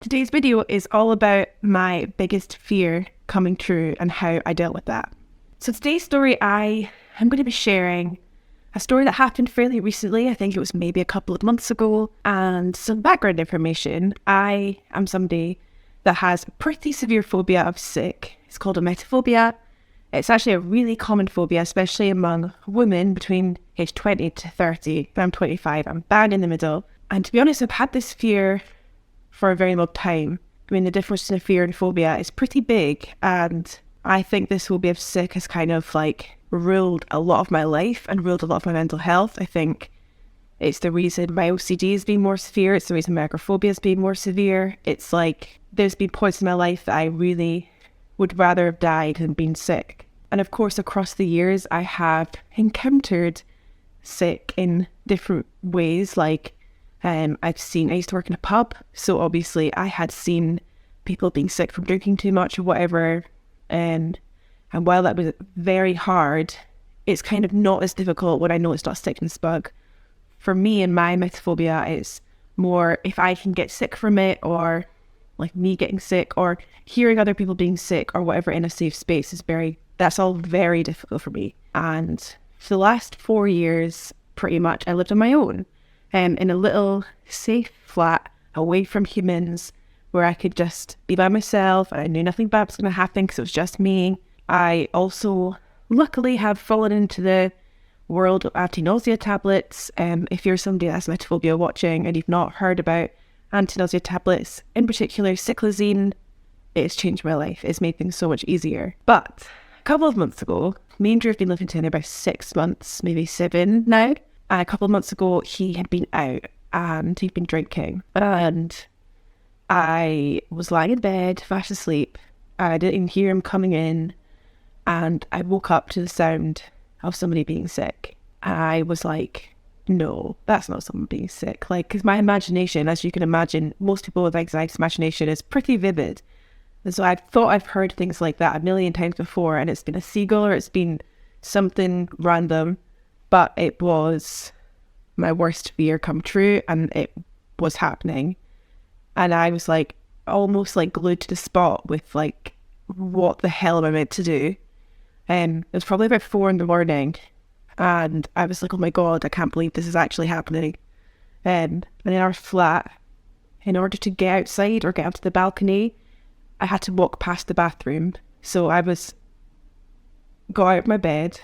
Today's video is all about my biggest fear coming true and how I dealt with that. So today's story, I am going to be sharing a story that happened fairly recently. I think it was maybe a couple of months ago, and some background information. I am somebody that has a pretty severe phobia of sick. It's called emetophobia. It's actually a really common phobia, especially among women between age 20 to 30. I'm 25, I'm bang in the middle. And to be honest, I've had this fear for a very long time. I mean, the difference between fear and phobia is pretty big, and I think this phobia of sick has kind of like ruled a lot of my life and ruled a lot of my mental health. I think it's the reason my OCD has been more severe. It's the reason my agoraphobia has been more severe. It's like there's been points in my life that I really would rather have died than been sick. And of course, across the years, I have encountered sick in different ways. Like I used to work in a pub, so obviously I had seen people being sick from drinking too much or whatever. And while that was very hard, it's kind of not as difficult when I know it's not a sickness bug. For me and my emetophobia, it's more if I can get sick from it, or like me getting sick, or hearing other people being sick or whatever in a safe space that's all very difficult for me. And for the last 4 years, pretty much, I lived on my own, in a little safe flat away from humans where I could just be by myself and I knew nothing bad was going to happen because it was just me. I also luckily have fallen into the world of anti-nausea tablets. If you're somebody that's emetophobia watching and you've not heard about anti-nausea tablets, in particular cyclazine, it's changed my life. It's made things so much easier. But a couple of months ago, me and Drew have been living together about 6 months, maybe 7 now. And a couple of months ago, he had been out and he'd been drinking. And I was lying in bed, fast asleep. I didn't even hear him coming in. And I woke up to the sound of somebody being sick. I was like, no, that's not someone being sick. Like, because my imagination, as you can imagine, most people with anxiety imagination is pretty vivid. And so I thought I've heard things like that a million times before, and it's been a seagull or it's been something random. But it was my worst fear come true, and it was happening. And I was like, almost like glued to the spot with like, what the hell am I meant to do? It was probably about 4 a.m, and I was like, oh my God, I can't believe this is actually happening. And in our flat, in order to get outside or get onto the balcony, I had to walk past the bathroom. So got out of my bed,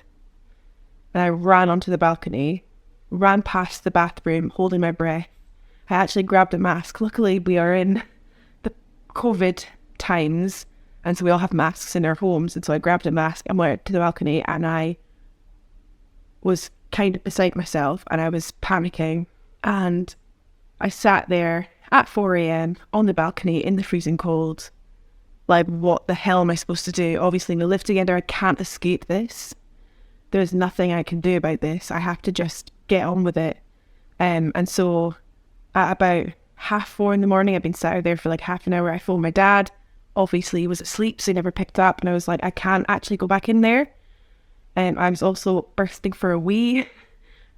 and I ran onto the balcony, ran past the bathroom, holding my breath. I actually grabbed a mask. Luckily, we are in the COVID times, and so we all have masks in our homes. And so I grabbed a mask and went to the balcony, and I was kind of beside myself, and I was panicking. And I sat there at 4 a.m. on the balcony in the freezing cold. Like, what the hell am I supposed to do? Obviously, we live together. I can't escape this. There's nothing I can do about this. I have to just get on with it. And so at about 4:30 in the morning, I've been sat out there for like half an hour. I phoned my dad. Obviously, he was asleep, so he never picked up. And I was like, I can't actually go back in there. And I was also bursting for a wee.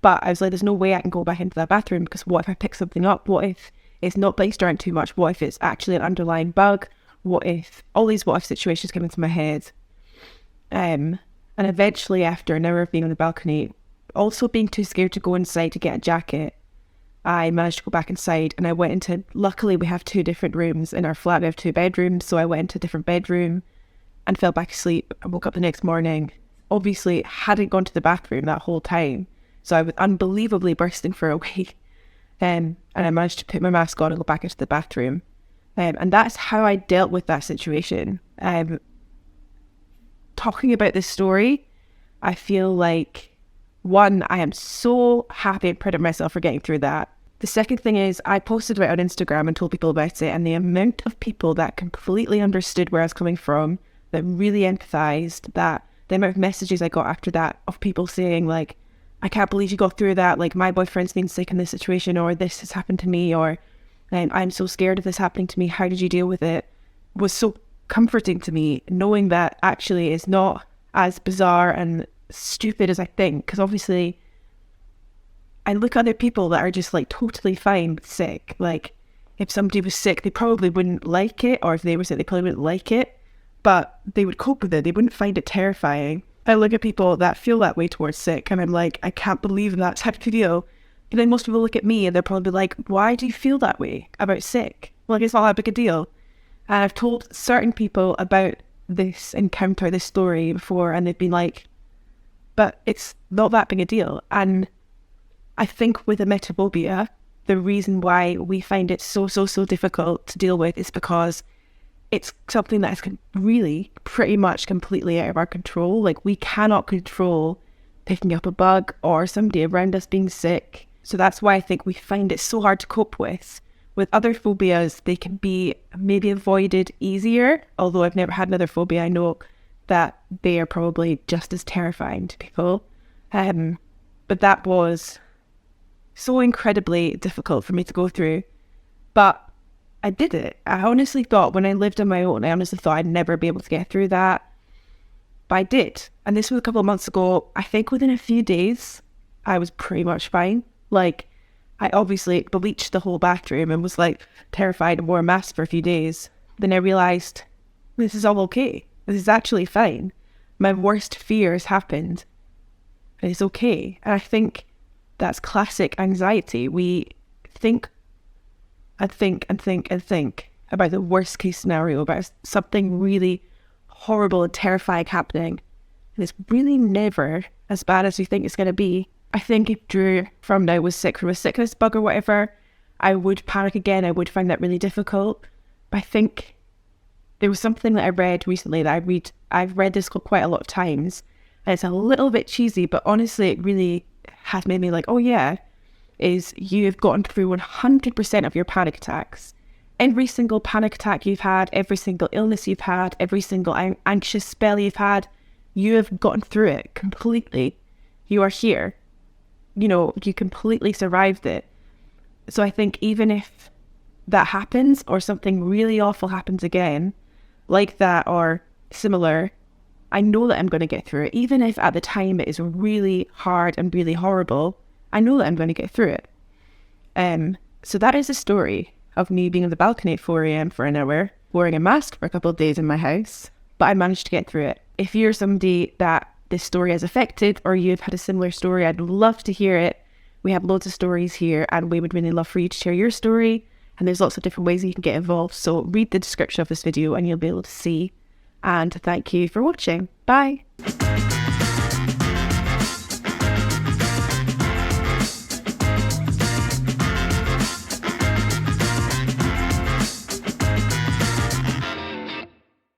But I was like, there's no way I can go back into that bathroom, because what if I pick something up? What if it's not based around too much? What if it's actually an underlying bug? What if all these what if situations come into my head? And eventually, after an hour of being on the balcony, also being too scared to go inside to get a jacket, I managed to go back inside, and I went into, luckily we have 2 different rooms in our flat. We have 2 bedrooms, so I went into a different bedroom and fell back asleep. I woke up the next morning, obviously hadn't gone to the bathroom that whole time, so I was unbelievably bursting for a wee. And I managed to put my mask on and go back into the bathroom. And that's how I dealt with that situation. Talking about this story, I feel like, one, I am so happy and proud of myself for getting through that. The second thing is, I posted about it on Instagram and told people about it, and the amount of people that completely understood where I was coming from, that really empathized, that the amount of messages I got after that of people saying like, I can't believe you got through that, like my boyfriend's been sick in this situation, or this has happened to me, or I'm so scared of this happening to me, how did you deal with it, was so comforting to me, knowing that actually it's not as bizarre and stupid as I think. Because obviously I look at other people that are just like totally fine but sick. Like, if somebody was sick, they probably wouldn't like it, or if they were sick, they probably wouldn't like it, but they would cope with it. They wouldn't find it terrifying. I look at people that feel that way towards sick, and I'm like, I can't believe that's how you feel. And then most people look at me and they're probably like, why do you feel that way about sick? Like, it's not that big a deal. And I've told certain people about this encounter, this story before, and they've been like, but it's not that big a deal. And I think with emetophobia, the reason why we find it so difficult to deal with is because it's something that is really pretty much completely out of our control. Like, we cannot control picking up a bug or somebody around us being sick. So that's why I think we find it so hard to cope with. With other phobias, they can be maybe avoided easier. Although I've never had another phobia, I know that they are probably just as terrifying to people. But that was so incredibly difficult for me to go through. But I did it. I honestly thought when I lived on my own, I honestly thought I'd never be able to get through that. But I did. And this was a couple of months ago. I think within a few days, I was pretty much fine. Like, I obviously bleached the whole bathroom and was like terrified and wore a mask for a few days. Then I realised this is all okay. This is actually fine. My worst fear has happened. And it's okay. And I think that's classic anxiety. We think and think and think and think about the worst case scenario, about something really horrible and terrifying happening. And it's really never as bad as we think it's going to be. I think if Drew from now was sick from a sickness bug or whatever, I would panic again. I would find that really difficult. But I think there was something that I read recently that I've read this quite a lot of times. And it's a little bit cheesy, but honestly, it really has made me like, oh yeah, is you've gotten through 100% of your panic attacks. Every single panic attack you've had, every single illness you've had, every single anxious spell you've had, you have gotten through it completely. You are here. You know, you completely survived it. So I think even if that happens or something really awful happens again, like that or similar, I know that I'm going to get through it. Even if at the time it is really hard and really horrible, I know that I'm going to get through it. So that is a story of me being on the balcony at 4 a.m. for an hour, wearing a mask for a couple of days in my house, but I managed to get through it. If you're somebody that this story has affected, or you've had a similar story, I'd love to hear it. We have loads of stories here, and we would really love for you to share your story. And there's lots of different ways you can get involved. So read the description of this video and you'll be able to see. And thank you for watching. Bye.